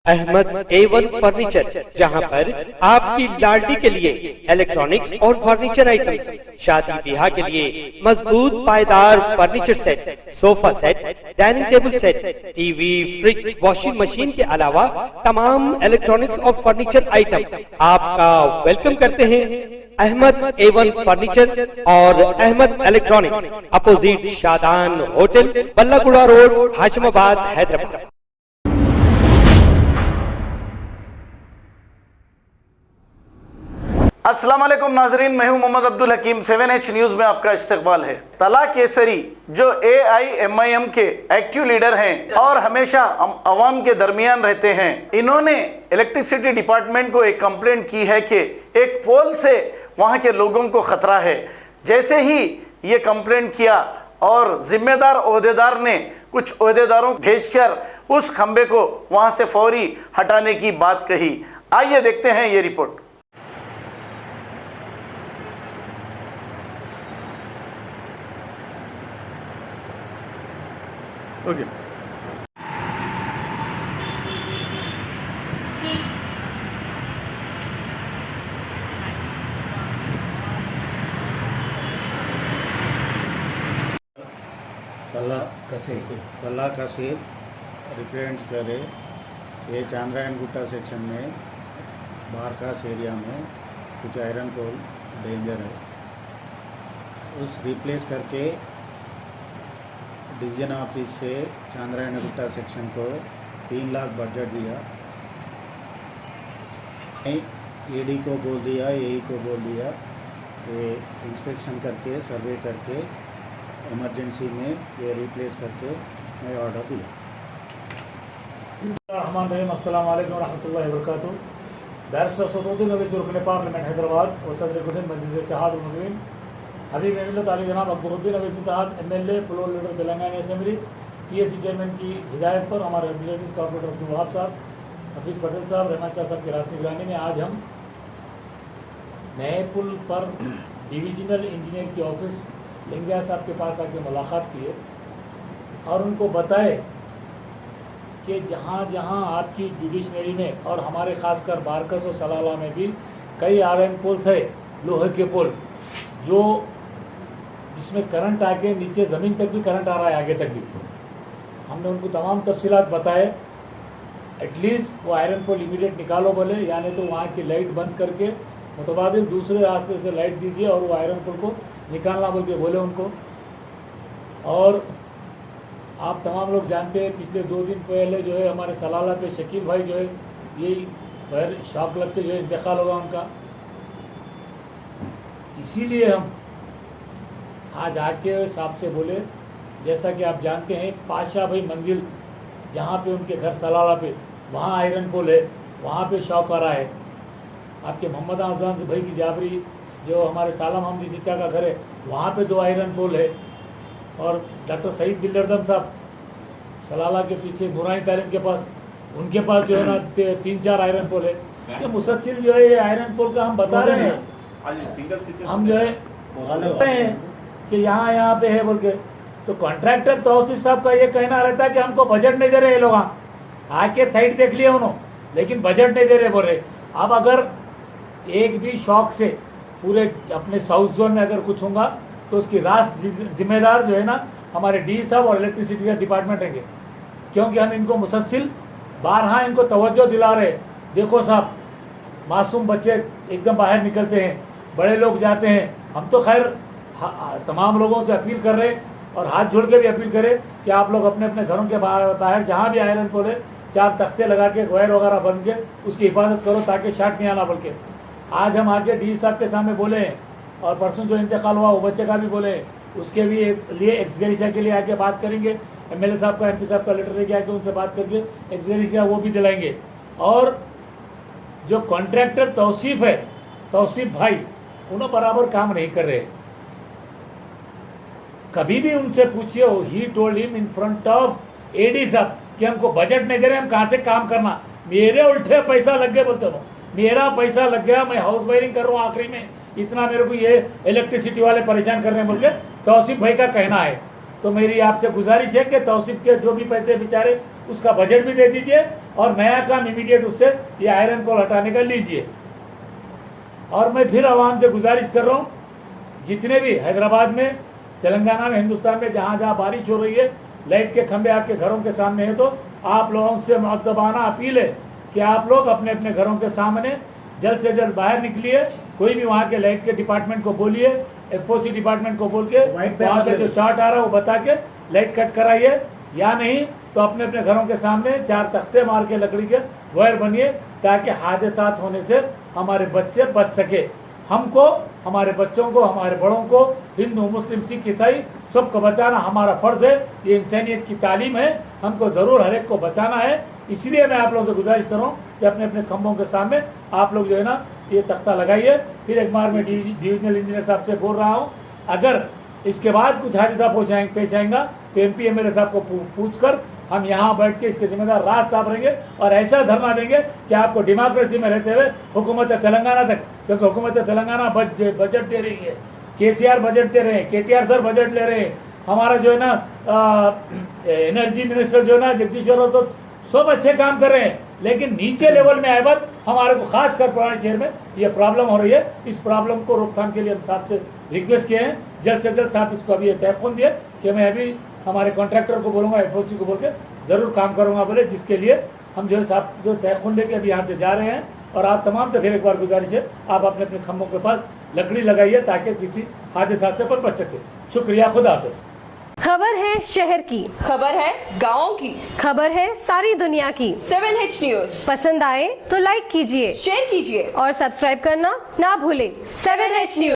Ahmad A1 furniture, जहां पर आपकी लाडली के लिए इलेक्ट्रॉनिक्स और फर्नीचर आइटम्स, शादी ब्याह के लिए मजबूत पायदार furniture set, sofa set, dining table set, TV, fridge, washing machine के अलावा तमाम इलेक्ट्रॉनिक्स और फर्नीचर आइटम आपका वेलकम करते हैं। अहमद A1 फर्नीचर और Ahmed electronics, opposite Shadan hotel, Ballaguda road, Hashimabad, Hyderabad. अस्सलाम वालेकुम नाजरीन, मैं हूं मोहम्मद अब्दुल हकीम। 7H न्यूज़ में आपका इस्तकबाल है। तला केसरी जो AIMIM के एक्टिव लीडर हैं और हमेशा अवाम के दरमियान रहते हैं, इन्होंने इलेक्ट्रिसिटी डिपार्टमेंट को एक कंप्लेंट की है कि एक पोल से वहां के लोगों को खतरा है। जैसे ही ये कंप्लेंट किया और जिम्मेदार ओहदेदार ने कुछ ओहदेदारों भेजकर उस खंबे को वहां से फौरी हटाने की बात कही। आइए देखते हैं ये रिपोर्ट। ओके। तला कसीर रिप्रेजेंट करे ये चांद्रायन गुट्टा सेक्शन में बारकास एरिया में कुछ आयरन पोल डेंजर है, उस रिप्लेस करके डिवीजन ऑफिस से चांद्रायन गुट्टा सेक्शन को 3 लाख बजट दिया। AD को बोल दिया, AE को बोल दिया कि इंस्पेक्शन करके सर्वे करके इमरजेंसी में ये रिप्लेस करके मैं ऑर्डर दिया। अस्सलाम वालेकुम रहमतुल्लाहि व बरकातुहू। बैरिस्टर सदरुद्दीन अवैसी रुकन पार्लियामेंट हैदराबाद और सदर खुद मजलिस इत्तेहाद मुस्लिमीन हबीब मिल्लत अली जनाब अकबरुद्दीन अवैसी साहब MLA floor leader Telangana assembly PSC chairman की हिदायत पर हमारे रेगुलेटरी कॉर्पोरेटर अब्दुल वहाब साहब, हफीज़ पटेल साहब, रहमान शाह साहब की रास्ते निगरानी में आज हम नए पुल पर डिविजनल इंजीनियर की ऑफिस लिंगिया साहब के पास आके मुलाकात किए और उनको बताए कि जहाँ जहाँ आपकी जुडिशनरी में और हमारे खासकर बारकस और सलाला में भी कई आयरन पोल्स है, लोहे के पोल, जो जिसमें करंट आके नीचे ज़मीन तक भी करंट आ रहा है, आगे तक भी। हमने उनको तमाम तफसीलात बताए। एटलीस्ट वो आयरन पोल इमीडिएट निकालो बोले, यानी तो वहाँ की लाइट बंद करके मुतबादिल दूसरे रास्ते से लाइट दीजिए और वो आयरन पोल को निकालना बोल के बोले उनको। और आप तमाम लोग जानते हैं पिछले 2 दिन पहले जो है हमारे सलाला पे शकील भाई जो है यही फायर शॉक लग के जो है इंतकाल होगा उनका। इसीलिए हम आज आके साहब से बोले, जैसा कि आप जानते हैं पाशा भाई मंजिल जहाँ पे उनके घर सलाला पे वहाँ आयरन पोल है, वहाँ पे शॉक आ रहा है। आपके मोहम्मद आज़ान भाई की जाबरी जो हमारे सालम हमदी जित्ता का घर है, वहाँ पे 2 आयरन पोल है। और डॉक्टर सईद बिल्लरदम साहब सलाला के पीछे नूरानी तालीम के पास, उनके पास जो है ना 3-4 आयरन पोल है। ये मुसलसिल जो है ये आयरन पोल का हम बता रहे हैं, हम जो है कि यहाँ पे है बोल के। तो कॉन्ट्रैक्टर तौसीफ साहब का ये कहना रहता है कि हमको बजट नहीं दे रहे ये लोग, आके साइड देख लिए उन्होंने, लेकिन बजट नहीं दे रहे बोल रहे। अब अगर एक भी शौक से पूरे अपने साउथ जोन में अगर कुछ होगा तो उसकी रास जिम्मेदार जो है ना हमारे DE साहब और इलेक्ट्रिसिटी का डिपार्टमेंट रहेंगे, क्योंकि हम इनको मुसलसिल बारहा इनको तवज्जो दिला रहे। देखो साहब, मासूम बच्चे एकदम बाहर निकलते हैं, बड़े लोग जाते हैं। हम तो खैर तमाम लोगों से अपील कर रहे हैं और हाथ जोड़ के भी अपील करें कि आप लोग अपने अपने घरों के बाहर जहाँ भी आयरन पोल है 4 तख्ते लगा के वायर वगैरह बन के उसकी हिफाजत करो ताकि शॉट नहीं आना। बल्कि आज हम आके DE साहब के सामने बोले हैं और परसों जो इंतकाल हुआ वो बच्चे का भी बोले हैं, उसके भी लिए एक्सग्रेशिया के लिए आके बात करेंगे। MLA साहब का MP साहब का लेटर लेके आके उनसे बात करके एक्सग्रेशिया वो भी दिलाएंगे। और जो कॉन्ट्रैक्टर तौसीफ है, तौसीफ भाई, उन्होंने बराबर काम नहीं कर रहे। कभी भी उनसे पूछिए, he told him in front of AD साहब कि हमको बजट नहीं दे रहे, हम कहाँ से काम करना। मेरे उल्टे पैसा लग गया बोलते हो, मेरा पैसा लग गया, मैं हाउस वायरिंग कर रहा हूँ, आखिरी में इतना मेरे को ये इलेक्ट्रिसिटी वाले परेशान कर रहे हैं बोल के तौसीफ भाई का कहना है। तो मेरी आपसे गुजारिश है कि तौसीफ के जो भी पैसे बेचारे उसका बजट भी दे दीजिए और नया काम इमीडिएट उससे ये आयरन पोल हटाने का लीजिए। और मैं फिर आवाम से गुजारिश कर रहा हूँ, जितने भी हैदराबाद में, तेलंगाना में, हिंदुस्तान में जहाँ जहाँ बारिश हो रही है, लाइट के खंभे आपके घरों के सामने है, तो आप लोगों से मुअद्दबाना अपील है कि आप लोग अपने अपने घरों के सामने जल्द से जल्द बाहर निकलिए। कोई भी वहाँ के लाइट के डिपार्टमेंट को बोलिए, FOC डिपार्टमेंट को बोल के वहाँ पे जो शॉर्ट आ रहा है वो बता के लाइट कट कराइए, या नहीं तो अपने अपने घरों के सामने 4 तख्ते मार के लकड़ी के वायर बनिए, ताकि हादसात होने से हमारे बच्चे बच सके। हमको, हमारे बच्चों को, हमारे बड़ों को, हिंदू मुस्लिम सिख ईसाई सबको बचाना हमारा फ़र्ज़ है। ये इंसानियत की तालीम है, हमको ज़रूर हर एक को बचाना है। इसलिए मैं आप लोगों से गुजारिश कर रहा हूँ कि अपने अपने खंभों के सामने आप लोग जो है ना ये तख्ता लगाइए। फिर एक बार मैं डिविजनल इंजीनियर साहब से बोल रहा हूँ, अगर इसके बाद कुछ हादसा पेश आएगा तो MP MLA साहब को पूछ कर हम यहाँ बैठ के इसके जिम्मेदार राज साहब रहेंगे और ऐसा धरना देंगे कि आपको डेमोक्रेसी में रहते हुए हुकूमत तेलंगाना तक, क्योंकि हुकूमत तेलंगाना बजट दे रही है, KCR बजट दे रहे हैं, KTR सर बजट ले रहे हैं, हमारा जो है ना एनर्जी मिनिस्टर जो है ना जगदीश्वर, तो सब अच्छे काम कर रहे हैं, लेकिन नीचे लेवल में आए बाद हमारे को खास कर पुराने शहर में ये प्रॉब्लम हो रही है। इस प्रॉब्लम को रोकथाम के लिए हम साहब से रिक्वेस्ट किए हैं, जल्द से जल्द साहब इसको अभी तयक़ुन दिए कि मैं अभी हमारे कॉन्ट्रैक्टर को बोलूँगा, FOC को बोल के ज़रूर काम करूँगा बोले, जिसके लिए हम जो है साहब जो तयक़ुन लेके अभी यहाँ से जा रहे हैं। और आप तमाम से फिर एक बार गुजारिश है, आप अपने अपने खम्भों के पास लकड़ी लगाइए ताकि किसी हादसा से पर बच सके। शुक्रिया, खुदा हाफ़िज़। खबर है शहर की, खबर है गाँव की, खबर है सारी दुनिया की। 7H न्यूज पसंद आए तो लाइक कीजिए, शेयर कीजिए और सब्सक्राइब करना ना भूलें। 7H news.